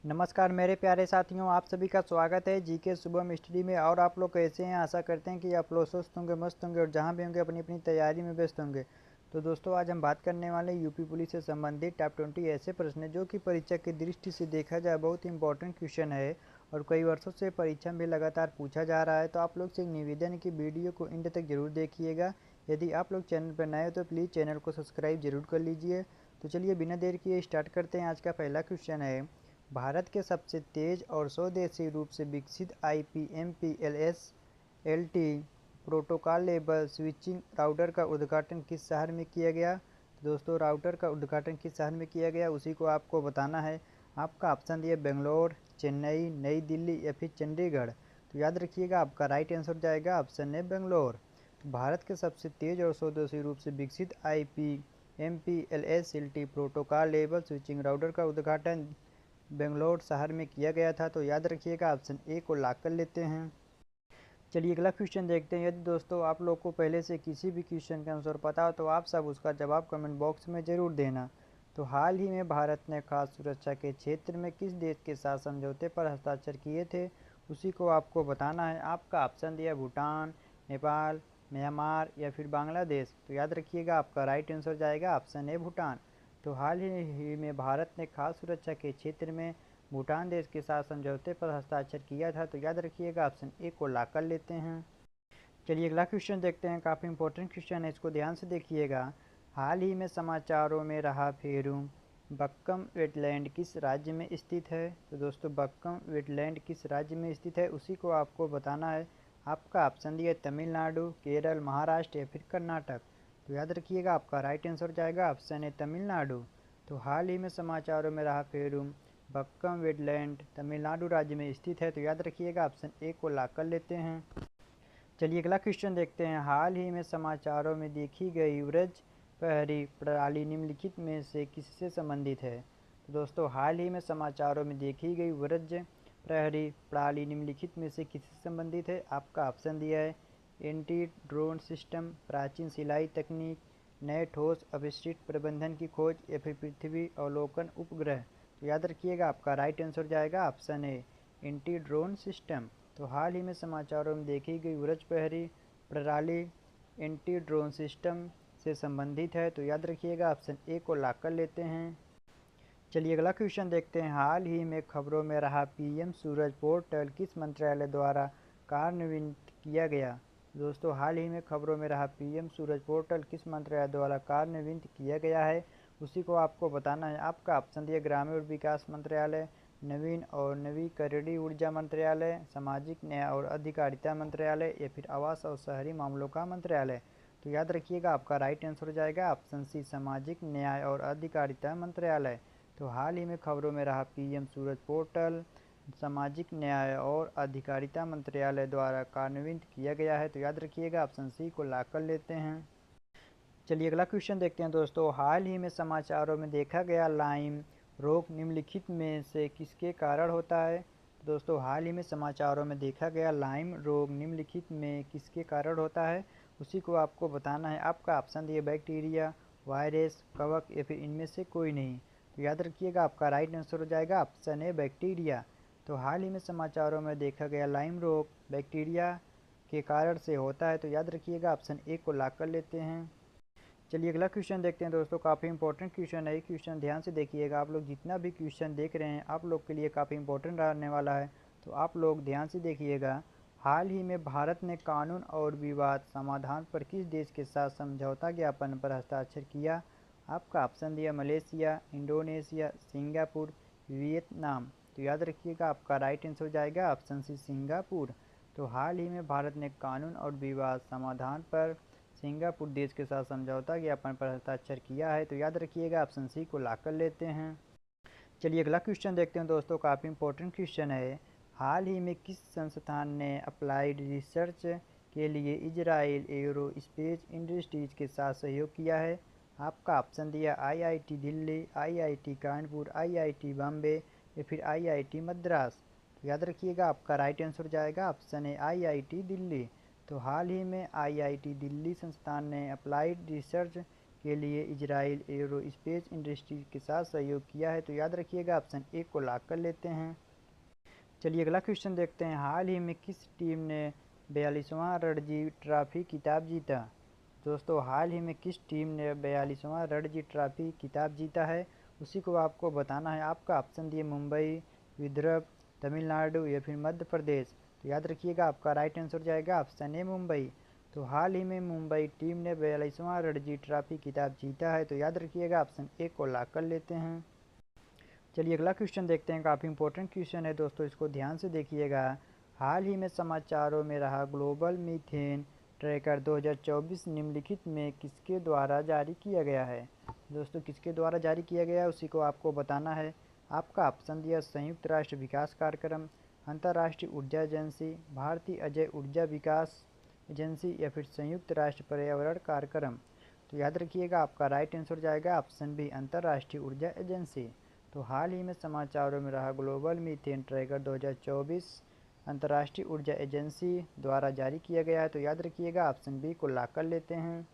नमस्कार मेरे प्यारे साथियों, आप सभी का स्वागत है जीके सुबह स्टडी में। और आप लोग कैसे हैं? आशा करते हैं कि आप लोग स्वस्थ होंगे, मस्त होंगे और जहां भी होंगे अपनी अपनी तैयारी में व्यस्त होंगे। तो दोस्तों, आज हम बात करने वाले यूपी पुलिस से संबंधित टॉप 20 ऐसे प्रश्न हैं जो कि परीक्षा की दृष्टि से देखा जाए बहुत ही इंपॉर्टेंट क्वेश्चन है और कई वर्षों से परीक्षा में लगातार पूछा जा रहा है। तो आप लोग से एक निवेदन है कि वीडियो को एंड तक जरूर देखिएगा। यदि आप लोग चैनल पर नए हो तो प्लीज़ चैनल को सब्सक्राइब जरूर कर लीजिए। तो चलिए बिना देर किए स्टार्ट करते हैं। आज का पहला क्वेश्चन है, भारत के सबसे तेज और स्वदेशी रूप से विकसित IPMPLS LT protocol label switching router का उद्घाटन किस शहर में किया गया? तो दोस्तों, राउटर का उद्घाटन किस शहर में किया गया उसी को आपको बताना है। आपका ऑप्शन दिया बेंगलोर, चेन्नई, नई दिल्ली या फिर चंडीगढ़। तो याद रखिएगा, आपका राइट आंसर जाएगा ऑप्शन है बेंगलोर। भारत के सबसे तेज और स्वदेशी रूप से विकसित IPMPLS LT protocol label switching router का उद्घाटन बेंगलोर शहर में किया गया था। तो याद रखिएगा, ऑप्शन ए को लॉक कर लेते हैं। चलिए अगला क्वेश्चन देखते हैं। यदि दोस्तों आप लोग को पहले से किसी भी क्वेश्चन का आंसर पता हो तो आप सब उसका जवाब कमेंट बॉक्स में ज़रूर देना। तो हाल ही में भारत ने खाद्य सुरक्षा के क्षेत्र में किस देश के साथ समझौते पर हस्ताक्षर किए थे उसी को आपको बताना है। आपका ऑप्शन दिया भूटान, नेपाल, म्यांमार या फिर बांग्लादेश। तो याद रखिएगा, आपका राइट आंसर जाएगा ऑप्शन ए भूटान। तो हाल ही में भारत ने खाद्य सुरक्षा के क्षेत्र में भूटान देश के साथ समझौते पर हस्ताक्षर किया था। तो याद रखिएगा, ऑप्शन ए को लॉक कर लेते हैं। चलिए अगला क्वेश्चन देखते हैं। काफ़ी इंपॉर्टेंट क्वेश्चन है, इसको ध्यान से देखिएगा। हाल ही में समाचारों में रहा फेरू बक्कम वेटलैंड किस राज्य में स्थित है? तो दोस्तों, बक्कम वेटलैंड किस राज्य में स्थित है उसी को आपको बताना है। आपका ऑप्शन दिया तमिलनाडु, केरल, महाराष्ट्र या फिर कर्नाटक। तो याद रखिएगा, आपका राइट आंसर जाएगा ऑप्शन है तमिलनाडु। तो हाल ही में समाचारों में रहा फेरू बक्कम वेटलैंड तमिलनाडु राज्य में स्थित है। तो याद रखिएगा, ऑप्शन ए को लॉक कर लेते हैं। चलिए अगला क्वेश्चन देखते हैं। हाल ही में समाचारों में देखी गई व्रज प्रहरी प्रणाली निम्नलिखित में से किससे संबंधित है? तो दोस्तों, हाल ही में समाचारों में देखी गई व्रज प्रहरी प्रणाली निम्नलिखित में से किससे संबंधित है? आपका ऑप्शन दिया है एंटी ड्रोन सिस्टम, प्राचीन सिलाई तकनीक, नए ठोस अपशिष्ट प्रबंधन की खोज या फिर पृथ्वी अवलोकन उपग्रह। तो याद रखिएगा, आपका राइट आंसर जाएगा option A anti drone system. तो हाल ही में समाचारों में देखी गई व्रज प्रहरी प्रणाली एंटी ड्रोन सिस्टम से संबंधित है। तो याद रखिएगा, ऑप्शन ए को लॉक कर लेते हैं। चलिए अगला क्वेश्चन देखते हैं। हाल ही में खबरों में रहा PM सूरज पोर्टल किस मंत्रालय द्वारा कार्यान्वित किया गया? दोस्तों, हाल ही में खबरों में रहा PM सूरज पोर्टल किस मंत्रालय द्वारा कार्यान्वित किया गया है उसी को आपको बताना है। आपका ऑप्शन दिया ग्रामीण विकास मंत्रालय, नवीन और नवीकरणीय ऊर्जा मंत्रालय, सामाजिक न्याय और अधिकारिता मंत्रालय या फिर आवास और शहरी मामलों का मंत्रालय। तो याद रखिएगा, आपका राइट आंसर हो जाएगा ऑप्शन सी सामाजिक न्याय और अधिकारिता मंत्रालय। तो हाल ही में खबरों में रहा PM सूरज पोर्टल सामाजिक न्याय और अधिकारिता मंत्रालय द्वारा कार्यान्वित किया गया है। तो याद रखिएगा, ऑप्शन सी को लॉक कर लेते हैं। चलिए अगला क्वेश्चन देखते हैं। दोस्तों, हाल ही में समाचारों में देखा गया लाइम रोग निम्नलिखित में से किसके कारण होता है? दोस्तों, हाल ही में समाचारों में देखा गया लाइम रोग निम्नलिखित में किसके कारण होता है उसी को आपको बताना है। आपका ऑप्शन दिए बैक्टीरिया, वायरस, कवक या फिर इनमें से कोई नहीं। तो याद रखिएगा, आपका राइट आंसर हो जाएगा ऑप्शन है बैक्टीरिया। तो हाल ही में समाचारों में देखा गया लाइम रोग बैक्टीरिया के कारण से होता है। तो याद रखिएगा, ऑप्शन ए को लॉक कर लेते हैं। चलिए अगला क्वेश्चन देखते हैं। दोस्तों, काफ़ी इंपॉर्टेंट क्वेश्चन है। क्वेश्चन ध्यान से देखिएगा। आप लोग जितना भी क्वेश्चन देख रहे हैं आप लोग के लिए काफ़ी इंपॉर्टेंट रहने वाला है, तो आप लोग ध्यान से देखिएगा। हाल ही में भारत ने कानून और विवाद समाधान पर किस देश के साथ समझौता ज्ञापन पर हस्ताक्षर किया? आपका ऑप्शन दिया मलेशिया, इंडोनेशिया, सिंगापुर, वियतनाम। तो याद रखिएगा, आपका राइट आंसर हो जाएगा ऑप्शन सी सिंगापुर। तो हाल ही में भारत ने कानून और विवाद समाधान पर सिंगापुर देश के साथ समझौता ज्ञापन पर हस्ताक्षर किया है। तो याद रखिएगा, ऑप्शन सी को लॉक कर लेते हैं। चलिए अगला क्वेश्चन देखते हैं। दोस्तों, काफ़ी इंपॉर्टेंट क्वेश्चन है। हाल ही में किस संस्थान ने अप्लाइड रिसर्च के लिए इजराइल एरोस्पेस इंडस्ट्रीज के साथ सहयोग किया है? आपका ऑप्शन दिया IIT Delhi, IIT Kanpur, IIT Bombay या फिर IIT मद्रास। तो याद रखिएगा, आपका राइट आंसर जाएगा ऑप्शन है IIT दिल्ली। तो हाल ही में IIT दिल्ली संस्थान ने अप्लाइड रिसर्च के लिए इजराइल एरोस्पेस इंडस्ट्री के साथ सहयोग किया है? तो याद रखिएगा ऑप्शन ए को लॉक कर लेते हैं। चलिए अगला क्वेश्चन देखते हैं। हाल ही में किस टीम ने 42वां रणजी ट्रॉफी खिताब जीता? दोस्तों हाल ही में किस टीम ने 42वां रणजी ट्रॉफी खिताब जीता है, उसी को आपको बताना है। आपका ऑप्शन दिए मुंबई, विदर्भ, तमिलनाडु या फिर मध्य प्रदेश। तो याद रखिएगा आपका राइट आंसर जाएगा ऑप्शन ए मुंबई। तो हाल ही में मुंबई टीम ने 42वां रणजी ट्रॉफी खिताब जीता है। तो याद रखिएगा ऑप्शन ए को लॉक कर लेते हैं। चलिए अगला क्वेश्चन देखते हैं। काफ़ी इंपॉर्टेंट क्वेश्चन है दोस्तों, इसको ध्यान से देखिएगा। हाल ही में समाचारों में रहा ग्लोबल मीथेन ट्रैकर 2024 निम्नलिखित में किसके द्वारा जारी किया गया है? दोस्तों किसके द्वारा जारी किया गया है उसी को आपको बताना है। आपका ऑप्शन दिया संयुक्त राष्ट्र विकास कार्यक्रम, अंतर्राष्ट्रीय ऊर्जा एजेंसी, भारतीय अजय ऊर्जा विकास एजेंसी या फिर संयुक्त राष्ट्र पर्यावरण कार्यक्रम। तो याद रखिएगा आपका राइट आंसर जाएगा ऑप्शन बी अंतर्राष्ट्रीय ऊर्जा एजेंसी। तो हाल ही में समाचारों में रहा ग्लोबल मीथेन ट्रैकर 2024 अंतर्राष्ट्रीय ऊर्जा एजेंसी द्वारा जारी किया गया है। तो याद रखिएगा ऑप्शन बी को लॉक कर लेते हैं।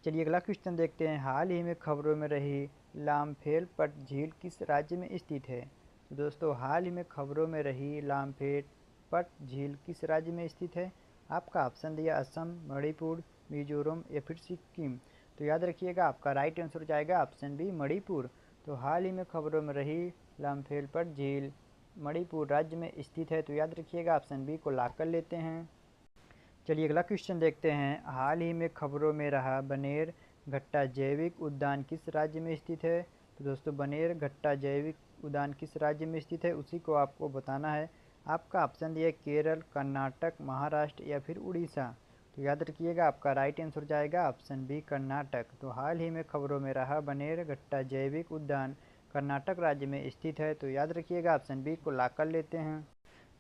चलिए अगला क्वेश्चन देखते हैं। हाल ही में खबरों में रही लामफेल पट झील किस राज्य में स्थित है? तो दोस्तों हाल ही में खबरों में रही लामफेल पट झील किस राज्य में स्थित है? आपका ऑप्शन दिया असम, मणिपुर, मिजोरम या फिर सिक्किम। तो याद रखिएगा आपका राइट आंसर जाएगा ऑप्शन बी मणिपुर। तो हाल ही में खबरों में रही लामफेल पट झील मणिपुर राज्य में स्थित है। तो याद रखिएगा ऑप्शन बी को लॉक कर लेते हैं। चलिए अगला क्वेश्चन देखते हैं। हाल ही में खबरों में रहा बनेर घट्टा जैविक उद्यान किस राज्य में स्थित है? तो दोस्तों बनेर घट्टा जैविक उद्यान किस राज्य में स्थित है उसी को आपको बताना है। आपका ऑप्शन दिया केरल, कर्नाटक, महाराष्ट्र या फिर उड़ीसा। तो याद रखिएगा आपका राइट आंसर जाएगा ऑप्शन बी कर्नाटक। तो हाल ही में खबरों में रहा बनेर घट्टा जैविक उद्यान कर्नाटक राज्य में स्थित है। तो याद रखिएगा ऑप्शन बी को लॉक कर लेते हैं।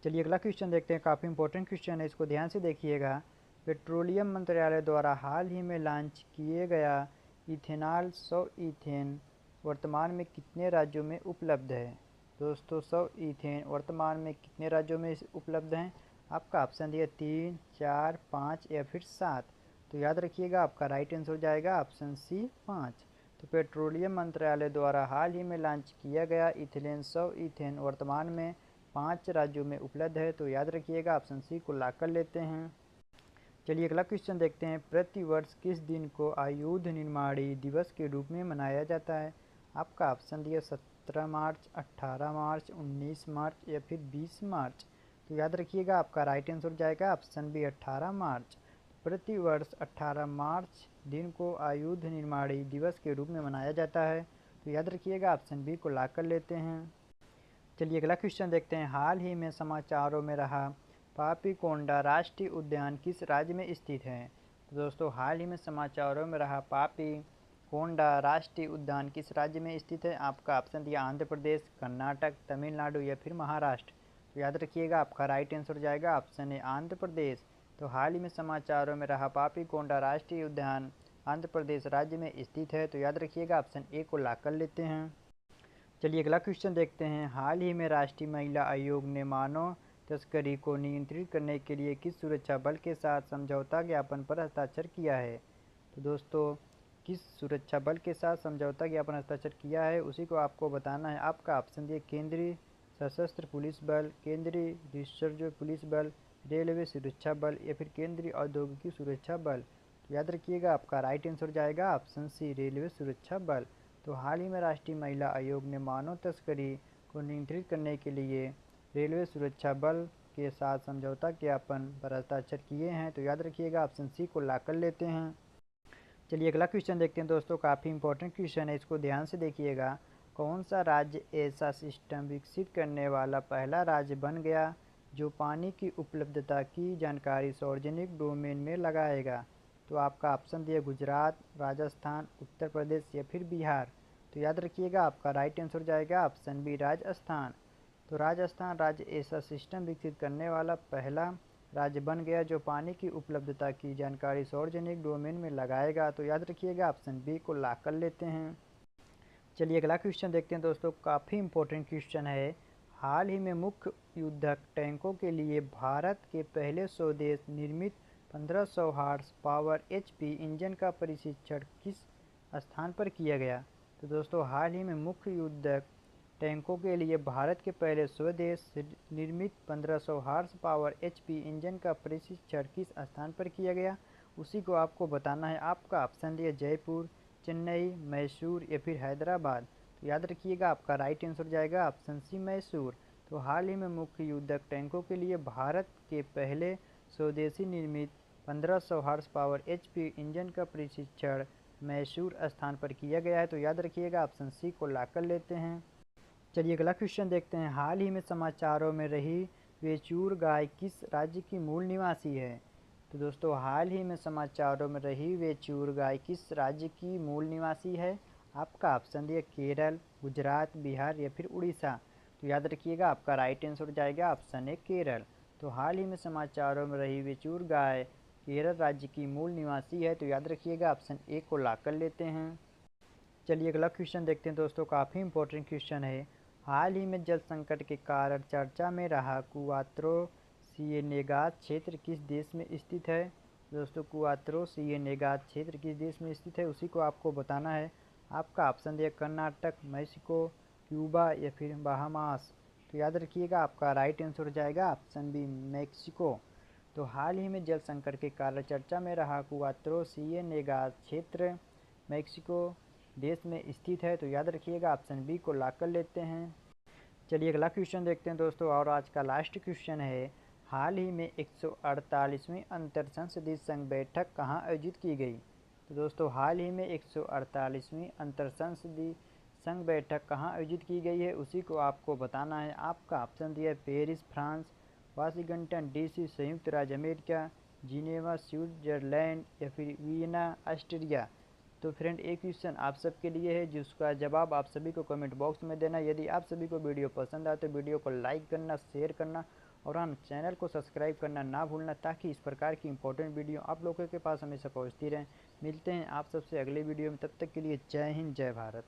चलिए अगला क्वेश्चन देखते हैं। काफ़ी इंपॉर्टेंट क्वेश्चन है, इसको ध्यान से देखिएगा। पेट्रोलियम मंत्रालय द्वारा हाल ही में लॉन्च किए गया इथेनॉल 100 ईथेन वर्तमान में कितने राज्यों में उपलब्ध है? दोस्तों 100 ईथेन वर्तमान में कितने राज्यों में उपलब्ध हैं? आपका ऑप्शन दिया 3, 4, 5 या फिर 7। तो याद रखिएगा आपका राइट आंसर जाएगा ऑप्शन सी 5। तो पेट्रोलियम मंत्रालय द्वारा हाल ही में लॉन्च किया गया इथिलीन 100 ईथेन वर्तमान में 5 राज्यों में उपलब्ध है। तो याद रखिएगा ऑप्शन सी को लॉक कर लेते हैं। चलिए अगला क्वेश्चन देखते हैं। प्रतिवर्ष किस दिन को आयुध निर्माणी दिवस के रूप में मनाया जाता है? आपका ऑप्शन दिया 17 मार्च, 18 मार्च, 19 मार्च या फिर 20 मार्च। तो याद रखिएगा आपका राइट आंसर जाएगा ऑप्शन बी 18 मार्च। प्रतिवर्ष 18 मार्च दिन को आयुध निर्माणी दिवस के रूप में मनाया जाता है। तो याद रखिएगा ऑप्शन बी को लॉक कर लेते हैं। चलिए अगला क्वेश्चन देखते हैं। हाल ही में समाचारों में रहा पापीकोंडा राष्ट्रीय उद्यान किस राज्य में स्थित है? तो दोस्तों हाल ही में समाचारों में रहा पापीकोंडा राष्ट्रीय उद्यान किस राज्य में स्थित है? आपका ऑप्शन दिया आंध्र प्रदेश, कर्नाटक, तमिलनाडु या फिर महाराष्ट्र। तो याद रखिएगा आपका राइट आंसर जाएगा ऑप्शन ए आंध्र प्रदेश। तो हाल ही में समाचारों में रहा पापीकोंडा राष्ट्रीय उद्यान आंध्र प्रदेश राज्य में स्थित है। तो याद रखिएगा ऑप्शन ए को लॉक कर लेते हैं। चलिए अगला क्वेश्चन देखते हैं। हाल ही में राष्ट्रीय महिला आयोग ने मानव तस्करी को नियंत्रित करने के लिए किस सुरक्षा बल के साथ समझौता ज्ञापन पर हस्ताक्षर किया है? तो दोस्तों किस सुरक्षा बल के साथ समझौता ज्ञापन हस्ताक्षर किया है उसी को आपको बताना है। आपका ऑप्शन दिए केंद्रीय सशस्त्र पुलिस बल, केंद्रीय रिजर्व पुलिस बल, रेलवे सुरक्षा बल या फिर केंद्रीय औद्योगिक सुरक्षा बल। तो याद रखिएगा आपका राइट आंसर जाएगा ऑप्शन सी रेलवे सुरक्षा बल। तो हाल ही में राष्ट्रीय महिला आयोग ने मानव तस्करी को नियंत्रित करने के लिए रेलवे सुरक्षा बल के साथ समझौता ज्ञापन पर हस्ताक्षर किए हैं। तो याद रखिएगा ऑप्शन सी को लॉक कर लेते हैं। चलिए अगला क्वेश्चन देखते हैं दोस्तों। काफ़ी इंपॉर्टेंट क्वेश्चन है, इसको ध्यान से देखिएगा। कौन सा राज्य ऐसा सिस्टम विकसित करने वाला पहला राज्य बन गया जो पानी की उपलब्धता की जानकारी सार्वजनिक डोमेन में लगाएगा? तो आपका ऑप्शन दिया गुजरात, राजस्थान, उत्तर प्रदेश या फिर बिहार। तो याद रखिएगा आपका राइट आंसर जाएगा ऑप्शन बी राजस्थान। तो राजस्थान राज्य ऐसा सिस्टम विकसित करने वाला पहला राज्य बन गया जो पानी की उपलब्धता की जानकारी सार्वजनिक डोमेन में लगाएगा। तो याद रखिएगा ऑप्शन बी को लॉक कर लेते हैं। चलिए अगला क्वेश्चन देखते हैं दोस्तों। काफ़ी इंपॉर्टेंट क्वेश्चन है। हाल ही में मुख्य युद्धक टैंकों के लिए भारत के पहले स्वदेश निर्मित 1500 हॉर्स पावर HP इंजन का परीक्षण किस स्थान पर किया गया। तो दोस्तों हाल ही में मुख्य युद्धक टैंकों के लिए भारत के पहले स्वदेश निर्मित 1500 हॉर्स पावर HP इंजन का प्रशिक्षण किस स्थान पर किया गया, उसी को आपको बताना है। आपका ऑप्शन दिया जयपुर, चेन्नई, मैसूर या फिर हैदराबाद। तो याद रखिएगा आपका राइट आंसर जाएगा ऑप्शन सी मैसूर। तो हाल ही में मुख्य युद्धक टैंकों के लिए भारत के पहले स्वदेशी निर्मित 1500 हॉर्स पावर HP इंजन का प्रशिक्षण मैसूर स्थान पर किया गया है। तो याद रखिएगा ऑप्शन सी को लॉक कर लेते हैं। चलिए अगला क्वेश्चन देखते हैं। हाल ही में समाचारों में रही वेचूर गाय किस राज्य की मूल निवासी है। तो दोस्तों हाल ही में समाचारों में रही वेचूर गाय किस राज्य की मूल निवासी है। आपका ऑप्शन दिया केरल, गुजरात, बिहार या फिर उड़ीसा। तो याद रखिएगा आपका राइट आंसर जाएगा ऑप्शन ए केरल। तो हाल ही में समाचारों में रही वेचूर गाय केरल राज्य की मूल निवासी है। तो याद रखिएगा ऑप्शन ए को लॉक कर लेते हैं। चलिए अगला क्वेश्चन देखते हैं दोस्तों, काफ़ी इंपॉर्टेंट क्वेश्चन है। हाल ही में जल संकट के कारण चर्चा में रहा कुआत्रो सिएनेगास क्षेत्र किस देश में स्थित है। दोस्तों कुआत्रो सिएनेगास क्षेत्र किस देश में स्थित है, उसी को आपको बताना है। आपका ऑप्शन दिया कर्नाटक, मैक्सिको, क्यूबा या फिर बहामास। तो याद रखिएगा आपका राइट आंसर हो जाएगा ऑप्शन बी मैक्सिको। तो हाल ही में जल संकट के कारण चर्चा में रहा कुआत्रो सिएनेगास क्षेत्र मैक्सिको देश में स्थित है। तो याद रखिएगा ऑप्शन बी को लॉक कर लेते हैं। चलिए अगला क्वेश्चन देखते हैं दोस्तों, और आज का लास्ट क्वेश्चन है। हाल ही में 148वीं अंतर संसदीय संघ बैठक कहाँ आयोजित की गई। तो दोस्तों हाल ही में 148वीं अंतर संसदीय संघ बैठक कहाँ आयोजित की गई है, उसी को आपको बताना है। आपका ऑप्शन दिया है पेरिस फ्रांस, वाशिंगटन DC संयुक्त राज्य अमेरिका, जिनेवा स्विट्जरलैंड या फिर वियना ऑस्ट्रिया। तो फ्रेंड एक क्वेश्चन आप सबके लिए है जिसका जवाब आप सभी को कमेंट बॉक्स में देना। यदि आप सभी को वीडियो पसंद आए तो वीडियो को लाइक करना, शेयर करना और हाँ चैनल को सब्सक्राइब करना ना भूलना, ताकि इस प्रकार की इंपॉर्टेंट वीडियो आप लोगों के पास हमेशा पहुंचती रहें। मिलते हैं आप सबसे अगले वीडियो में, तब तक के लिए जय हिंद, जय भारत।